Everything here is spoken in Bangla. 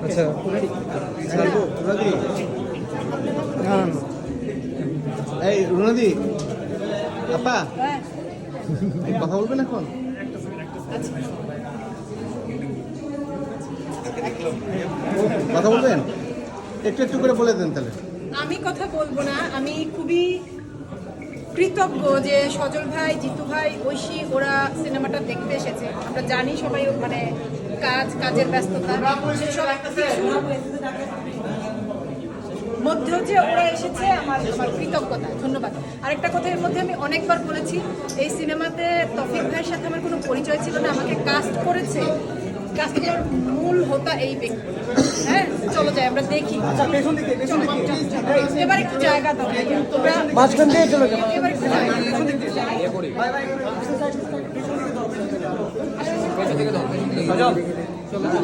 আচ্ছা এই রুনাদি আপা কথা বলবেন এখন? কথা বলবেন? একটু একটু করে বলে দেন তাহলে। আমি কথা বলবো না, আমি খুবই কৃতজ্ঞ যে সজল ভাই, জিতু ভাই, ঐশী ওরা সিনেমাটা দেখতে এসেছে। আমরা জানি সবাই মানে কাজের ব্যস্ততা মধ্যেও যে ওরা এসেছে আমার কৃতজ্ঞতা, ধন্যবাদ। আরেকটা কথা এর মধ্যে আমি অনেকবার বলেছি, এই সিনেমাতে তৌফিক ভাইয়ের সাথে আমার কোনো পরিচয় ছিল না, আমাকে কাস্ট করেছে, কাস্টের মূল হোতা এই ব্যক্তি। হ্যাঁ, চলো যাই আমরা দেখি। এবার একটু জায়গা দাও, তোমরা মাঝখান দিয়ে চলে যাও। এবার একটু জায়গা